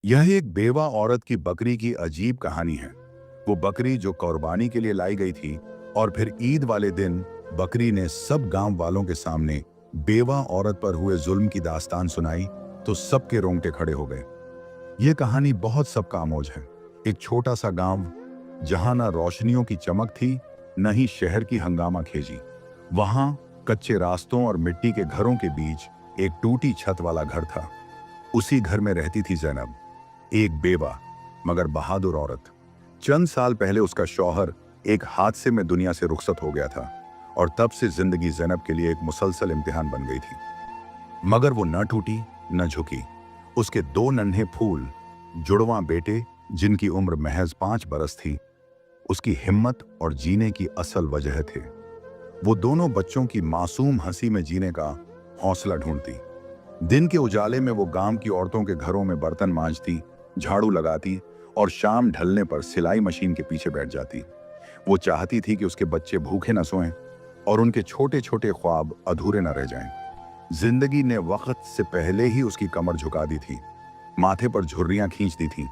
यह एक बेवा औरत की बकरी की अजीब कहानी है। वो बकरी जो कुर्बानी के लिए लाई गई थी और फिर ईद वाले दिन बकरी ने सब गांव वालों के सामने बेवा औरत पर हुए जुल्म की दास्तान सुनाई तो सबके रोंगटे खड़े हो गए। ये कहानी बहुत सबका आमोज है। एक छोटा सा गांव जहां ना रोशनियों की चमक थी, न ही शहर की हंगामा खेजी। वहां कच्चे रास्तों और मिट्टी के घरों के बीच एक टूटी छत वाला घर था। उसी घर में रहती थी जैनब, एक बेवा मगर बहादुर औरत। चंद साल पहले उसका शौहर एक हादसे में दुनिया से रुखसत हो गया था और तब से जिंदगी जैनब के लिए एक मुसलसल इम्तिहान बन गई थी। मगर वो न टूटी न झुकी। उसके दो नन्हे फूल जुड़वां बेटे, जिनकी उम्र महज 5 बरस थी, उसकी हिम्मत और जीने की असल वजह थे। वो दोनों बच्चों की मासूम हंसी में जीने का हौसला ढूंढती। दिन के उजाले में वो गांव की औरतों के घरों में बर्तन मांजती, झाड़ू लगाती और शाम ढलने पर सिलाई मशीन के पीछे बैठ जाती। वो चाहती थी कि उसके बच्चे भूखे न सोएं और उनके छोटे छोटे ख्वाब अधूरे न रह जाएं। जिंदगी ने वक्त से पहले ही उसकी कमर झुका दी थी, माथे पर झुर्रियां खींच दी थी,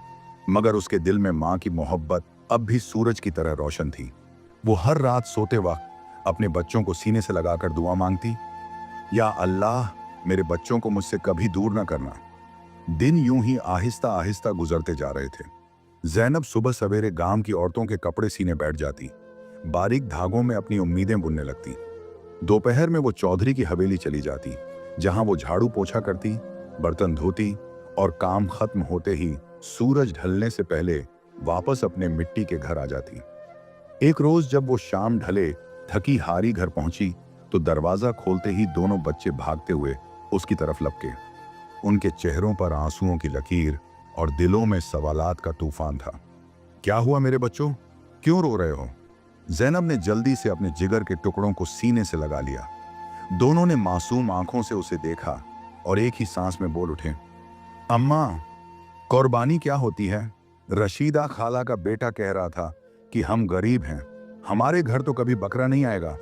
मगर उसके दिल में मां की मोहब्बत अब भी सूरज की तरह रोशन थी। वो हर रात सोते वक्त अपने बच्चों को सीने से लगाकर दुआ मांगती, या अल्लाह, मेरे बच्चों को मुझसे कभी दूर न करना। दिन यूं ही आहिस्ता आहिस्ता गुजरते जा रहे थे। जैनब सुबह सवेरे गांव की औरतों के कपड़े सीने बैठ जाती, बारीक धागों में अपनी उम्मीदें बुनने लगती। दोपहर में वो चौधरी की हवेली चली जाती, जहां वो झाड़ू पोछा करती, बर्तन धोती और काम खत्म होते ही सूरज ढलने से पहले वापस अपने मिट्टी के घर आ जाती। एक रोज जब वो शाम ढले थकी हारी घर पहुंची तो दरवाजा खोलते ही दोनों बच्चे भागते हुए उसकी तरफ लपके। उनके चेहरों पर आंसुओं की लकीर और दिलों में सवालात का तूफान था। क्या हुआ मेरे बच्चों, क्यों रो रहे हो? जैनब ने जल्दी से अपने जिगर के टुकड़ों को सीने से लगा लिया। दोनों ने मासूम आंखों से उसे देखा और एक ही सांस में बोल उठे, अम्मा, कुर्बानी क्या होती है? रशीदा खाला का बेटा कह रहा था कि हम गरीब हैं, हमारे घर तो कभी बकरा नहीं आएगा।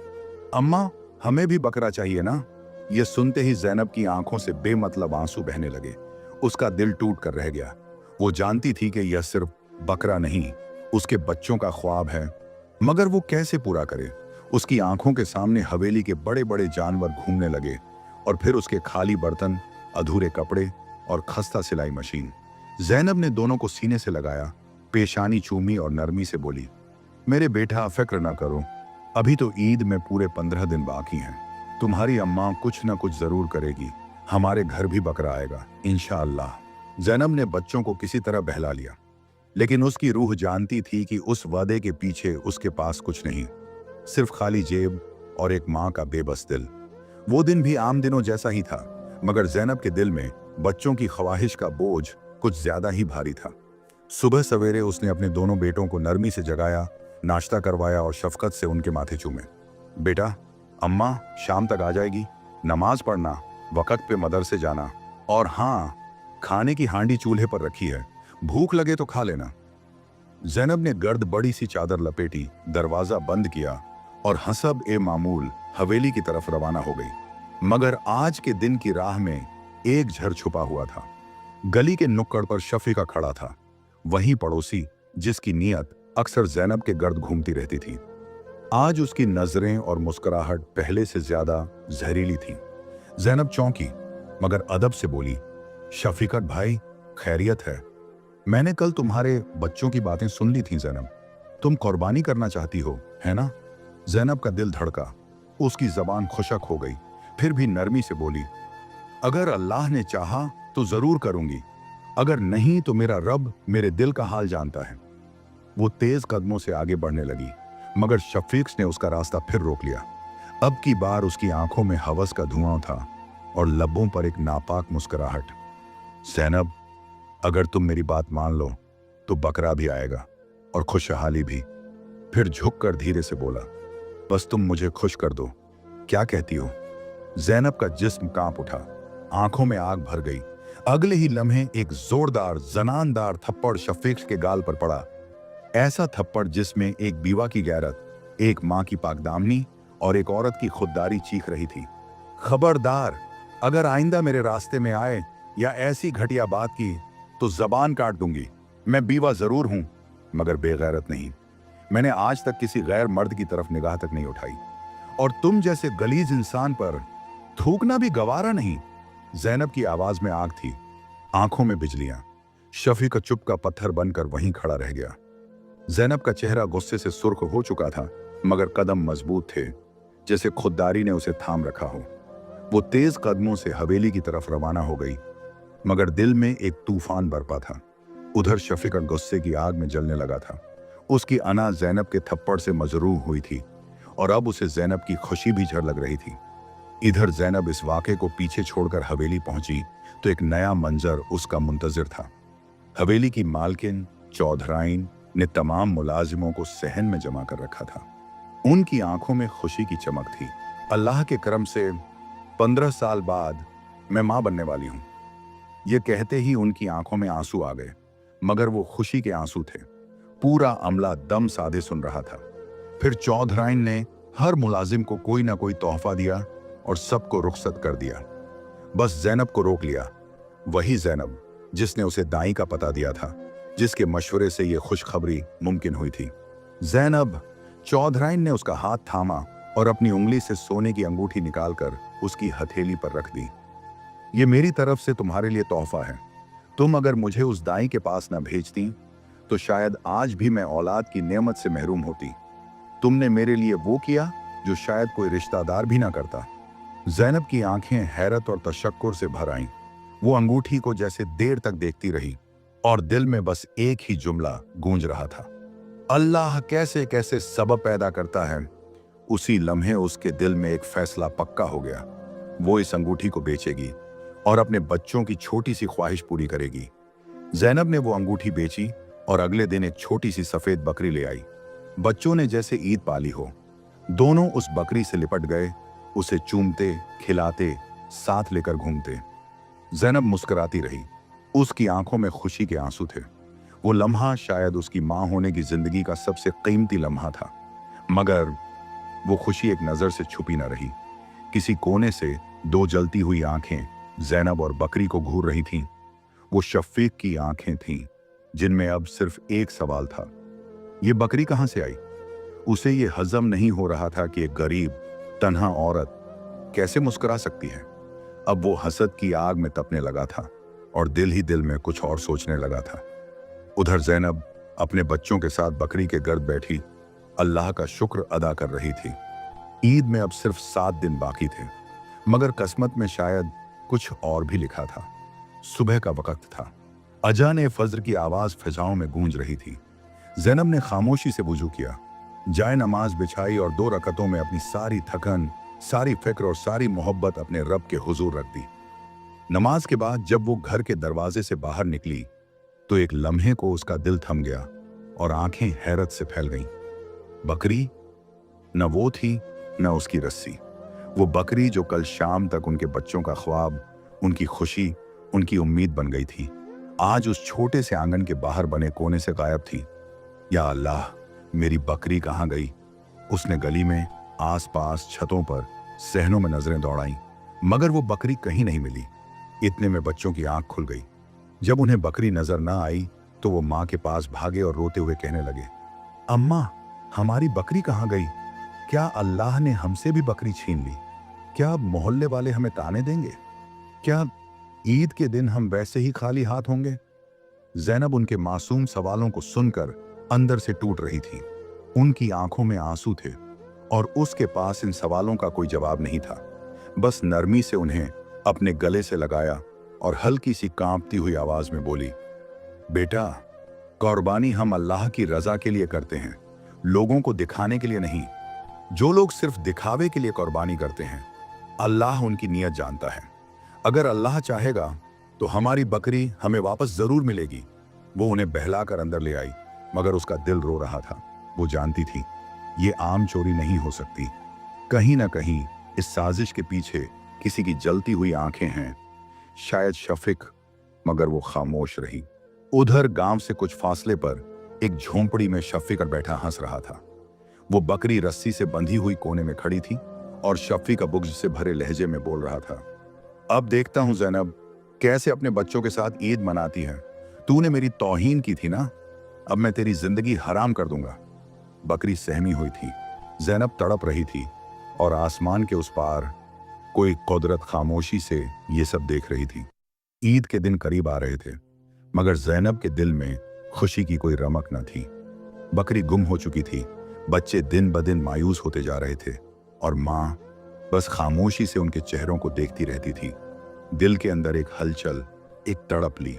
अम्मा, हमें भी बकरा चाहिए ना। यह सुनते ही जैनब की आंखों से बेमतलब आंसू बहने लगे। उसका दिल टूट कर रह गया। वो जानती थी कि यह सिर्फ बकरा नहीं, उसके बच्चों का ख्वाब है, मगर वो कैसे पूरा करे? उसकी आंखों के सामने हवेली के बड़े बड़े जानवर घूमने लगे और फिर उसके खाली बर्तन, अधूरे कपड़े और खस्ता सिलाई मशीन। जैनब ने दोनों को सीने से लगाया, पेशानी चूमी और नरमी से बोली, मेरे बेटा, फिक्र ना करो, अभी तो ईद में पूरे 15 दिन बाकी हैं। तुम्हारी अम्मा कुछ न कुछ जरूर करेगी, हमारे घर भी बकरा आएगा इंशाअल्लाह। जैनब ने बच्चों को किसी तरह बहला लिया, लेकिन उसकी रूह जानती थी कि उस वादे के पीछे उसके पास कुछ नहीं, सिर्फ खाली जेब और एक माँ का बेबस दिल। वो दिन भी आम दिनों जैसा ही था, मगर जैनब के दिल में बच्चों की ख्वाहिश का बोझ कुछ ज्यादा ही भारी था। सुबह सवेरे उसने अपने दोनों बेटों को नरमी से जगाया, नाश्ता करवाया और शफकत से उनके माथे चूमे। बेटा, अम्मा शाम तक आ जाएगी, नमाज पढ़ना, वक्त पे मदरसे जाना, और हाँ, खाने की हांडी चूल्हे पर रखी है, भूख लगे तो खा लेना। जैनब ने गर्द बड़ी सी चादर लपेटी, दरवाजा बंद किया और हसब ए मामूल हवेली की तरफ रवाना हो गई। मगर आज के दिन की राह में एक झर छुपा हुआ था। गली के नुक्कड़ पर शफीका खड़ा था, वही पड़ोसी जिसकी नीयत अक्सर जैनब के गर्द घूमती रहती थी। आज उसकी नजरें और मुस्कुराहट पहले से ज्यादा जहरीली थी। जैनब चौंकी, मगर अदब से बोली, शफीकत भाई, खैरियत है? मैंने कल तुम्हारे बच्चों की बातें सुन ली थी जैनब, तुम कुर्बानी करना चाहती हो, है ना? जैनब का दिल धड़का, उसकी जबान खुशक हो गई, फिर भी नरमी से बोली, अगर अल्लाह ने चाहा तो जरूर करूंगी, अगर नहीं तो मेरा रब मेरे दिल का हाल जानता है। वो तेज कदमों से आगे बढ़ने लगी, मगर शफीक ने उसका रास्ता फिर रोक लिया। अब की बार उसकी आंखों में हवस का धुआं था और लबों पर एक नापाक मुस्कुराहट। जैनब, अगर तुम मेरी बात मान लो तो बकरा भी आएगा और खुशहाली भी। फिर झुककर धीरे से बोला, बस तुम मुझे खुश कर दो, क्या कहती हो? जैनब का जिस्म कांप उठा, आंखों में आग भर गई। अगले ही लम्हे एक जोरदार जनानदार थप्पड़ शफीक के गाल पर पड़ा, ऐसा थप्पड़ जिसमें एक बीवा की गैरत, एक मां की पाकदामनी और एक औरत की खुददारी चीख रही थी। खबरदार, अगर आइंदा मेरे रास्ते में आए या ऐसी घटिया बात की तो जबान काट दूंगी। मैं बीवा जरूर हूं, मगर बेगैरत नहीं। मैंने आज तक किसी गैर मर्द की तरफ निगाह तक नहीं उठाई, और तुम जैसे गलीज इंसान पर थूकना भी गवारा नहीं। जैनब की आवाज में आग थी, आंखों में बिजलियां। शफीक चुप का पत्थर बनकर वहीं खड़ा रह गया। जैनब का चेहरा गुस्से से सुर्ख हो चुका था, मगर कदम मजबूत थे, जैसे खुददारी ने उसे थाम रखा हो। वो तेज कदमों से हवेली की तरफ रवाना हो गई, मगर दिल में एक तूफान बरपा था। उधर शफीक गुस्से की आग में जलने लगा था। उसकी अना जैनब के थप्पड़ से मजरूह हुई थी, और अब उसे जैनब की खुशी भी झर लग रही थी। इधर जैनब इस वाक़े को पीछे छोड़कर हवेली पहुंची तो एक नया मंजर उसका मुंतजिर था। हवेली की मालकिन चौधराइन ने तमाम मुलाजिमों को सहन में जमा कर रखा था। उनकी आंखों में खुशी की चमक थी। अल्लाह के करम से 15 साल बाद मैं मां बनने वाली हूं। ये कहते ही उनकी आंखों में आंसू आ गए, मगर वो खुशी के आंसू थे। पूरा अमला दम साधे सुन रहा था। फिर चौधराइन ने हर मुलाजिम को कोई ना कोई तोहफा दिया और सबको रुखसत कर दिया। बस जैनब को रोक लिया, वही जैनब जिसने उसे दाई का पता दिया था, जिसके मशवरे से ये खुशखबरी मुमकिन हुई थी। जैनब, चौधराइन ने उसका हाथ थामा और अपनी उंगली से सोने की अंगूठी निकालकर उसकी हथेली पर रख दी। ये मेरी तरफ से तुम्हारे लिए तोहफा है। तुम अगर मुझे उस दाई के पास न भेजती तो शायद आज भी मैं औलाद की नेमत से महरूम होती। तुमने मेरे लिए वो किया जो शायद कोई रिश्तेदार भी ना करता। जैनब की आंखें हैरत और तशक्कुर से भर आईं। वो अंगूठी को जैसे देर तक देखती रही, और दिल में बस एक ही जुमला गूंज रहा था, अल्लाह कैसे कैसे सबब पैदा करता है। उसी लम्हे उसके दिल में एक फैसला पक्का हो गया। वो इस अंगूठी को बेचेगी और अपने बच्चों की छोटी सी ख्वाहिश पूरी करेगी। जैनब ने वो अंगूठी बेची और अगले दिन एक छोटी सी सफेद बकरी ले आई। बच्चों ने जैसे ईद पाली हो। दोनों उस बकरी से लिपट गए, उसे चूमते, खिलाते, साथ लेकर घूमते। जैनब मुस्कुराती रही। उसकी आंखों में खुशी के आंसू थे। वो लम्हा शायद उसकी मां होने की जिंदगी का सबसे कीमती लम्हा था, मगर वो खुशी एक नजर से छुपी न रही। किसी कोने से दो जलती हुई आंखें जैनब और बकरी को घूर रही थीं। वो शफीक की आंखें थीं, जिनमें अब सिर्फ एक सवाल था, ये बकरी कहां से आई? उसे ये हजम नहीं हो रहा था कि एक गरीब तन्हा औरत कैसे मुस्कुरा सकती है। अब वो हसद की आग में तपने लगा था और दिल ही दिल में कुछ और सोचने लगा था। उधर जैनब अपने बच्चों के साथ बकरी के गर्द बैठी अल्लाह का शुक्र अदा कर रही थी। ईद में अब सिर्फ 7 दिन बाकी थे, मगर किस्मत में शायद कुछ और भी लिखा था। सुबह का वक्त था। अजान फज्र की आवाज फिजाओं में गूंज रही थी। जैनब ने खामोशी से वुजू किया, जाए नमाज बिछाई और 2 रकतों में अपनी सारी थकन, सारी फिक्र और सारी मोहब्बत अपने रब के हुजूर रख दी। नमाज के बाद जब वो घर के दरवाजे से बाहर निकली तो एक लम्हे को उसका दिल थम गया और आंखें हैरत से फैल गईं। बकरी? न वो थी न उसकी रस्सी। वो बकरी जो कल शाम तक उनके बच्चों का ख्वाब, उनकी खुशी, उनकी उम्मीद बन गई थी, आज उस छोटे से आंगन के बाहर बने कोने से गायब थी। या अल्लाह, मेरी बकरी कहाँ गई? उसने गली में, आसपास, छतों पर, सहनों में नजरें दौड़ाईं, मगर वो बकरी कहीं नहीं मिली। इतने में बच्चों की आंख खुल गई। जब उन्हें बकरी नजर ना आई तो वो माँ के पास भागे और रोते हुए कहने लगे, अम्मा, हमारी बकरी कहाँ गई? क्या अल्लाह ने हमसे भी बकरी छीन ली? क्या अब मोहल्ले वाले हमें ताने देंगे? क्या ईद के दिन हम वैसे ही खाली हाथ होंगे? जैनब उनके मासूम सवालों को सुनकर अंदर से टूट रही थी। उनकी आंखों में आंसू थे और उसके पास इन सवालों का कोई जवाब नहीं था। बस नरमी से उन्हें अपने गले से लगाया और हल्की सी कांपती हुई आवाज में बोली, बेटा, कुर्बानी हम अल्लाह की रजा के लिए करते हैं, लोगों को दिखाने के लिए नहीं। जो लोग सिर्फ दिखावे के लिए कुर्बानी करते हैं, अल्लाह उनकी नीयत जानता है। अगर अल्लाह चाहेगा तो हमारी बकरी हमें वापस जरूर मिलेगी। वो उन्हें बहलाकर अंदर ले आई, मगर उसका दिल रो रहा था। वो जानती थी ये आम चोरी नहीं हो सकती। कहीं ना कहीं इस साजिश के पीछे किसी की जलती हुई आंखें हैं, शायद शफीक, मगर वो खामोश रही। उधर गांव से कुछ फासले पर एक झोंपड़ी में शफीक बैठा हंस रहा था। वो बकरी रस्सी से बंधी हुई कोने में खड़ी थी और शफीक बुग़्ज़ से भरे लहजे में बोल रहा था, अब देखता हूं जैनब कैसे अपने बच्चों के साथ ईद मनाती है। तूने मेरी तौहीन की थी ना, अब मैं तेरी जिंदगी हराम कर दूंगा। बकरी सहमी हुई थी, ज़ैनब तड़प रही थी और आसमान के उस पार कोई कुदरत खामोशी से ये सब देख रही थी। ईद के दिन करीब आ रहे थे, मगर ज़ैनब के दिल में खुशी की कोई रमक न थी। बकरी गुम हो चुकी थी, बच्चे दिन ब दिन मायूस होते जा रहे थे और माँ बस खामोशी से उनके चेहरों को देखती रहती थी। दिल के अंदर एक हलचल, एक तड़प ली।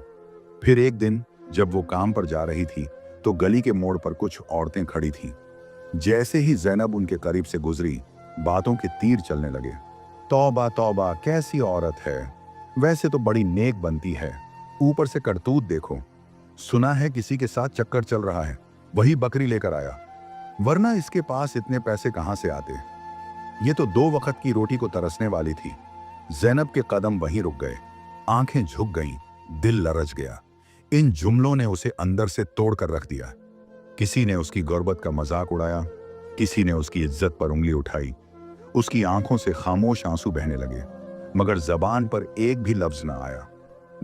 फिर एक दिन जब वो काम पर जा रही थी तो गली के मोड़ पर कुछ औरतें खड़ी थीं। जैसे ही ज़ैनब उनके करीब से गुजरी, बातों के तीर चलने लगे। तौबा तौबा, कैसी औरत है, वैसे तो बड़ी नेक बनती है, ऊपर से करतूत देखो। सुना है किसी के साथ चक्कर चल रहा है, वही बकरी लेकर आया, वरना इसके पास इतने पैसे कहां से आते। ये तो 2 वक्त की रोटी को तरसने वाली थी। ज़ैनब के कदम वहीं रुक गए, आंखें झुक गईं, दिल लरज गया। इन जुमलों ने उसे अंदर से तोड़ कर रख दिया। किसी ने उसकी गुर्बत का मजाक उड़ाया, किसी ने उसकी इज्जत पर उंगली उठाई। उसकी आंखों से खामोश आंसू बहने लगे, मगर जबान पर एक भी लफ्ज ना आया।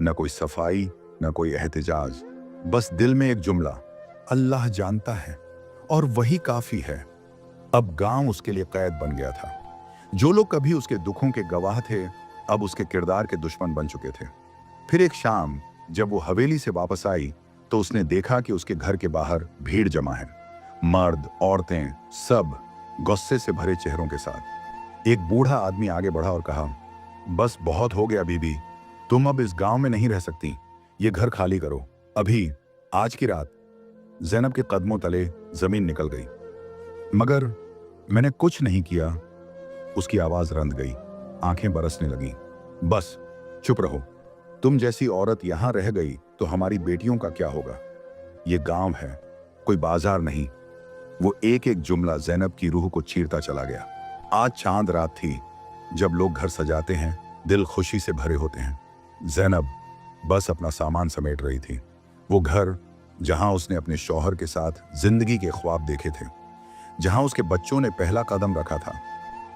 न कोई सफाई, न कोई एहतिजाज, बस दिल में एक जुमला, अल्लाह जानता है और वही काफी है। अब गांव उसके लिए कैद बन गया था। जो लोग कभी उसके दुखों के गवाह थे, अब उसके किरदार के दुश्मन बन चुके थे। फिर एक शाम जब वो हवेली से वापस आई तो उसने देखा कि उसके घर के बाहर भीड़ जमा है। मर्द, औरतें, सब गुस्से से भरे चेहरों के साथ। एक बूढ़ा आदमी आगे बढ़ा और कहा, बस बहुत हो गया बीबी, तुम अब इस गांव में नहीं रह सकती, ये घर खाली करो, अभी, आज की रात। ज़ैनब के कदमों तले जमीन निकल गई। मगर मैंने कुछ नहीं किया। उसकी आवाज रंध गई, आंखें बरसने लगीं। बस चुप रहो, तुम जैसी औरत यहां रह गई तो हमारी बेटियों का क्या होगा। ये गांव है, कोई बाजार नहीं। वो एक एक जुमला ज़ैनब की रूह को चीरता चला गया। आज चांद रात थी, जब लोग घर सजाते हैं, दिल खुशी से भरे होते हैं। ज़ैनब बस अपना सामान समेट रही थी। वो घर जहां उसने अपने शौहर के साथ जिंदगी के ख्वाब देखे थे, जहां उसके बच्चों ने पहला कदम रखा था,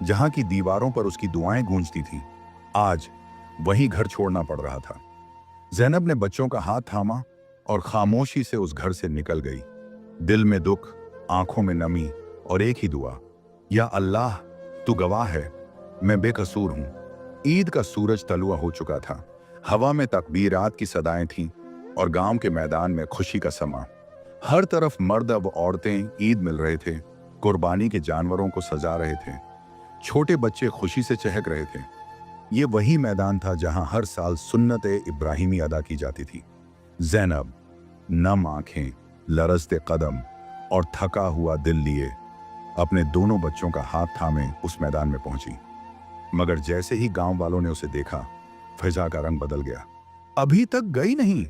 जहां की दीवारों पर उसकी दुआएं गूंजती थीं, आज वही घर छोड़ना पड़ रहा था। ज़ैनब ने बच्चों का हाथ थामा और खामोशी से उस घर से निकल गई। दिल में दुख, आंखों में नमी और एक ही दुआ, या अल्लाह तू गवाह है, मैं बेकसूर हूं। ईद का सूरज तलुआ हो चुका था, हवा में तकबीरात की सदाएं थीं और गांव के मैदान में खुशी का समा। हर तरफ मर्द और औरतें ईद मिल रहे थे, कुर्बानी के जानवरों को सजा रहे थे, छोटे बच्चे खुशी से चहक रहे थे। ये वही मैदान था जहां हर साल सुन्नत इब्राहिमी अदा की जाती थी। ज़ैनब नम आंखें, लरजते कदम और थका हुआ दिल लिए अपने दोनों बच्चों का हाथ थामे उस मैदान में पहुंची। मगर जैसे ही गांव वालों ने उसे देखा, फिजा का रंग बदल गया। अभी तक गई नहीं,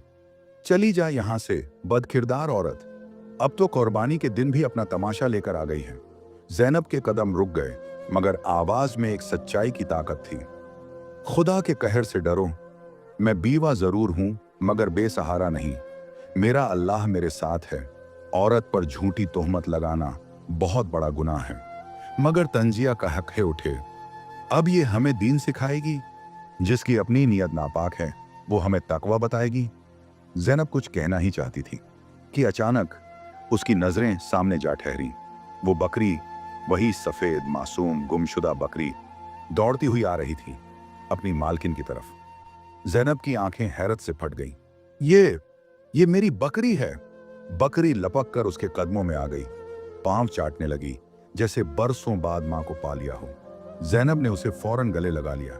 चली जा यहां से, बदकिरदार औरत। अब तो कुर्बानी के दिन भी अपना तमाशा लेकर आ गई है। ज़ैनब के कदम रुक गए, मगर आवाज में एक सच्चाई की ताकत थी। खुदा के कहर से डरो, मैं बीवा जरूर हूं मगर बेसहारा नहीं। मेरा अल्लाह मेरे साथ है। औरत पर झूठी तोहमत लगाना बहुत बड़ा गुनाह है, मगर तंजिया का हक है उठे। अब ये हमें दीन सिखाएगी, जिसकी अपनी नीयत नापाक है वो हमें तकवा बताएगी। ज़ैनब कुछ कहना ही चाहती थी कि अचानक उसकी नजरें सामने जा ठहरी। वो बकरी, वही सफेद मासूम गुमशुदा बकरी, दौड़ती हुई आ रही थी अपनी मालकिन की तरफ। ज़ैनब की आंखें हैरत से फट गईं। ये मेरी बकरी है। बकरी लपक कर उसके कदमों में आ गई, पांव चाटने लगी जैसे बरसों बाद मां को पा लिया हो। ज़ैनब ने उसे फौरन गले लगा लिया।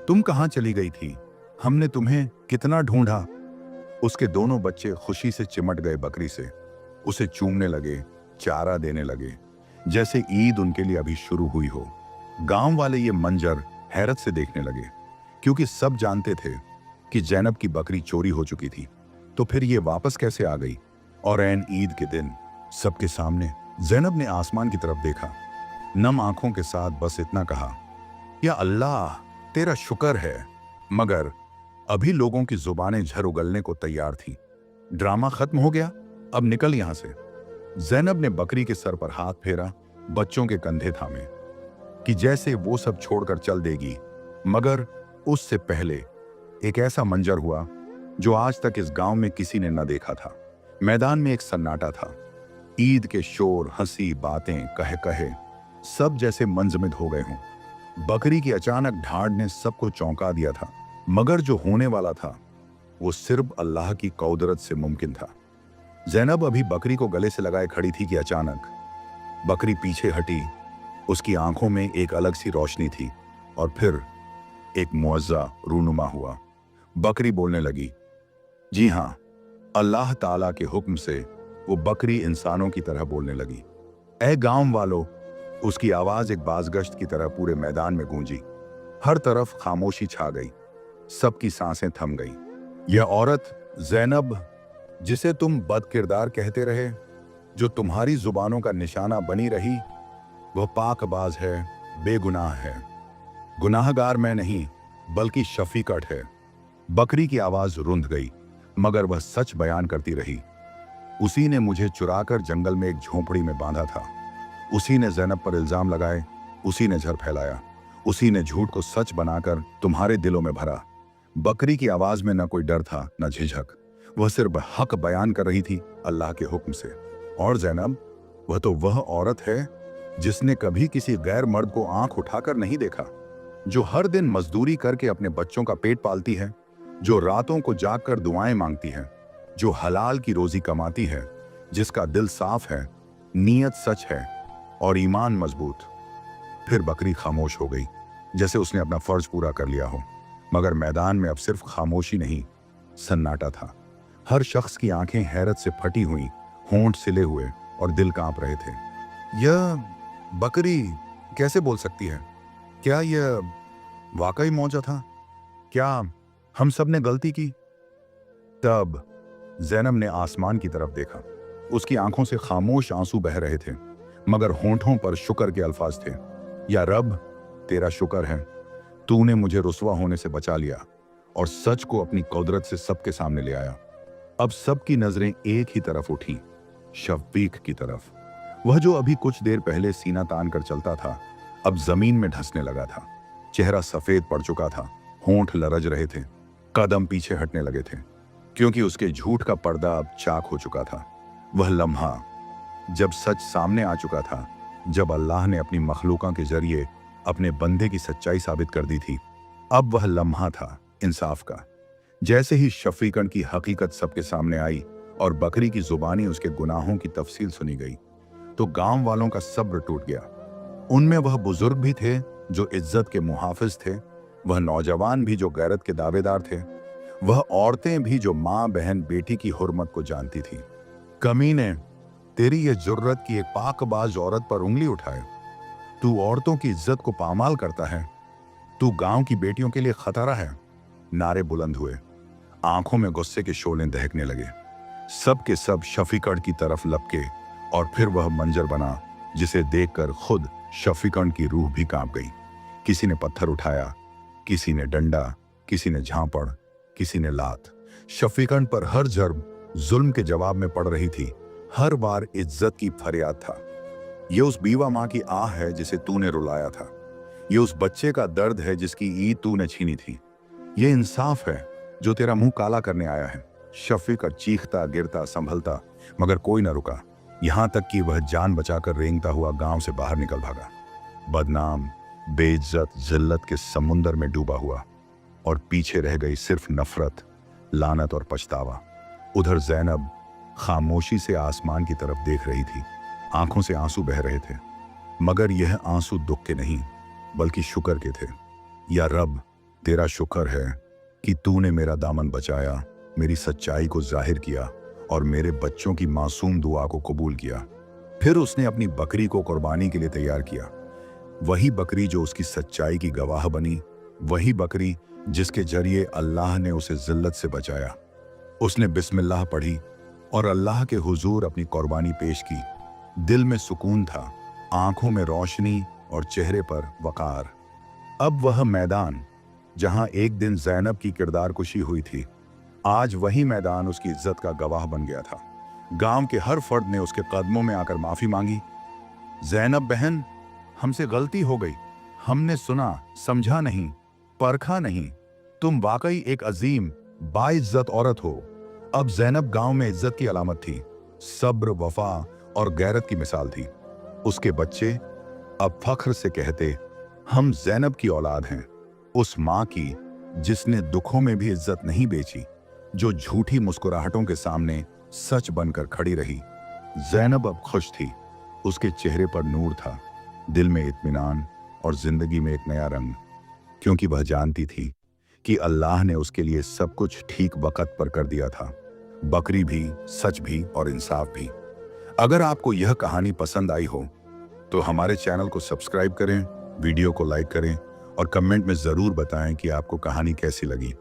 तुम कहां चली गई थी? हमने तुम्हें कितना ढूंढा। उसके दोनों बच्चे खुशी से चिमट गए बकरी से, उसे चूमने लगे, चारा देने लगे, जैसे ईद उनके लिए अभी शुरू हुई हो। गांव वाले ये मंजर हैरत से देखने लगे, क्योंकि सब जानते थे कि ज़ैनब की बकरी चोरी हो चुकी थी, तो फिर ये वापस कैसे आ गई। और ऐन ईद के दिन सबके सामने ज़ैनब ने आसमान की तरफ देखा, नम आंखों के साथ बस इतना कहा, या अल्लाह तेरा शुक्र है। मगर अभी लोगों की जुबानें झर उगलने को तैयार थी। ड्रामा खत्म हो गया, अब निकल यहां से। ज़ैनब ने बकरी के सर पर हाथ फेरा, बच्चों के कंधे थामे कि जैसे वो सब छोड़कर चल देगी। मगर उससे पहले एक ऐसा मंजर हुआ जो आज तक इस गांव में किसी ने न देखा था। मैदान में एक सन्नाटा था। ईद के शोर, हंसी, बातें, कहे कहे सब जैसे मंजमिद हो गए हों। बकरी की अचानक ढाड़ ने सबको चौंका दिया था, मगर जो होने वाला था वो सिर्फ अल्लाह की कुदरत से मुमकिन था। ज़ैनब अभी बकरी को गले से लगाए खड़ी थी कि अचानक बकरी पीछे हटी। उसकी आंखों में एक अलग सी रोशनी थी और फिर एक मुअज्जा रूनुमा हुआ। बकरी बोलने लगी, जी हाँ, अल्लाह ताला के हुक्म से वो बकरी इंसानों की तरह बोलने लगी। ऐ गांव वालों, उसकी आवाज एक बाजगश्त की तरह पूरे मैदान में गूंजी। हर तरफ खामोशी छा गई, सबकी सांसें थम गई। यह औरत ज़ैनब, जिसे तुम बदकिरदार कहते रहे, जो तुम्हारी जुबानों का निशाना बनी रही, वह पाकबाज है, बेगुनाह है। गुनाहगार मैं नहीं, बल्कि शफीकट है। बकरी की आवाज रुंध गई, मगर वह सच बयान करती रही। उसी ने मुझे चुराकर जंगल में एक झोंपड़ी में बांधा था। उसी ने ज़ैनब पर इल्जाम लगाए, उसी ने झर फैलाया, उसी ने झूठ को सच बनाकर तुम्हारे दिलों में भरा। बकरी की आवाज में न कोई डर था, न झिझक। वह सिर्फ हक बयान कर रही थी, अल्लाह के हुक्म से। और ज़ैनब, वह तो वह औरत है जिसने कभी किसी गैर मर्द को आंख उठाकर नहीं देखा, जो हर दिन मजदूरी करके अपने बच्चों का पेट पालती है, जो रातों को जागकर दुआएं मांगती है, जो हलाल की रोजी कमाती है, जिसका दिल साफ है, नीयत सच है और ईमान मजबूत। फिर बकरी खामोश हो गई, जैसे उसने अपना फर्ज पूरा कर लिया हो। मगर मैदान में अब सिर्फ खामोशी नहीं, सन्नाटा था। हर शख्स की आंखें हैरत से फटी हुई, होंठ सिले हुए और दिल कांप रहे थे। यह बकरी कैसे बोल सकती है? क्या यह वाकई मौजा था? क्या हम सब ने गलती की? तब ज़ैनब ने आसमान की तरफ देखा। उसकी आंखों से खामोश आंसू बह रहे थे, मगर होंठों पर शुक्र के अल्फाज थे। या रब, तेरा शुक्र है, तूने मुझे रुस्वा होने से बचा लिया और सच को अपनी कुदरत से सबके सामने ले आया। अब सबकी नजरें एक ही तरफ उठी, शफीक की तरफ। वह जो अभी कुछ देर पहले सीना तान कर चलता था, अब जमीन में धंसने लगा था। चेहरा सफेद पड़ चुका था, होंठ लरज रहे थे, कदम पीछे हटने लगे थे, क्योंकि उसके झूठ का पर्दा अब चाक हो चुका था। वह लम्हा जब सच सामने आ चुका था, जब अल्लाह ने अपनी मखलूका के जरिए अपने बंदे की सच्चाई साबित कर दी थी, अब वह लम्हा था इंसाफ का। जैसे ही शफीकन की हकीकत सबके सामने आई और बकरी की जुबानी उसके गुनाहों की तफसील सुनी गई, तो गांव वालों का सब्र टूट गया। उनमें वह बुजुर्ग भी थे जो इज्जत के मुहाफिज थे, वह नौजवान भी जो गैरत के दावेदार थे, वह औरतें भी जो माँ बहन बेटी की हुर्मत को जानती थी। कमीने, तेरी यह जुर्रत की एक पाकबाज औरत पर उंगली उठाए। तू औरतों की इज्जत को पामाल करता है, तू गांव की बेटियों के लिए खतरा है। नारे बुलंद हुए, आंखों में गुस्से के शोले दहकने लगे। सब के सब शफीकड़ की तरफ लपके और फिर वह मंजर बना जिसे देखकर खुद शफीकड़ की रूह भी कांप गई। किसी ने पत्थर उठाया, किसी ने डंडा, किसी ने झांपड़, किसी ने लात। शफीकड़ पर हर जर्ब जुल्म के जवाब में पड़ रही थी, हर बार इज्जत की फरियाद था। यह उस बीवा माँ की आह है जिसे तूने रुलाया था। ये उस बच्चे का दर्द है जिसकी ईद तूने छीनी थी। ये इंसाफ है जो तेरा मुंह काला करने आया है। शफीकड़ चीखता गिरता संभलता, मगर कोई न रुका, यहां तक कि वह जान बचाकर रेंगता हुआ गांव से बाहर निकल भागा। बदनाम, बेइज्जत, जिल्लत के समुंदर में डूबा हुआ, और पीछे रह गई सिर्फ नफरत, लानत और पछतावा। उधर ज़ैनब खामोशी से आसमान की तरफ देख रही थी, आंखों से आंसू बह रहे थे, मगर यह आंसू दुख के नहीं बल्कि शुक्र के थे। या रब, तेरा शुक्र है कि तूने मेरा दामन बचाया, मेरी सच्चाई को जाहिर किया और मेरे बच्चों की मासूम दुआ को कबूल किया। फिर उसने अपनी बकरी को कुर्बानी के लिए तैयार किया। वही बकरी जो उसकी सच्चाई की गवाह बनी, वही बकरी जिसके जरिए अल्लाह ने उसे जिल्लत से बचाया। उसने बिस्मिल्लाह पढ़ी और अल्लाह के हुजूर अपनी कुर्बानी पेश की। दिल में सुकून था, आंखों में रोशनी और चेहरे पर वकार। अब वह मैदान जहां एक दिन ज़ैनब की किरदार कुशी हुई थी, आज वही मैदान उसकी इज्जत का गवाह बन गया था। गांव के हर फर्द ने उसके कदमों में आकर माफी मांगी। ज़ैनब बहन, हमसे गलती हो गई, हमने सुना समझा नहीं, परखा नहीं। तुम वाकई एक अजीम बाइज्जत औरत हो। अब ज़ैनब गांव में इज्जत की अलामत थी, सब्र, वफा और गैरत की मिसाल थी। उसके बच्चे अब फख्र से कहते, हम ज़ैनब की औलाद हैं, उस माँ की जिसने दुखों में भी इज्जत नहीं बेची, जो झूठी मुस्कुराहटों के सामने सच बनकर खड़ी रही। ज़ैनब अब खुश थी, उसके चेहरे पर नूर था, दिल में इत्मीनान और जिंदगी में एक नया रंग, क्योंकि वह जानती थी कि अल्लाह ने उसके लिए सब कुछ ठीक वक्त पर कर दिया था, बकरी भी, सच भी और इंसाफ भी। अगर आपको यह कहानी पसंद आई हो तो हमारे चैनल को सब्सक्राइब करें, वीडियो को लाइक करें और कमेंट में जरूर बताएं कि आपको कहानी कैसी लगी।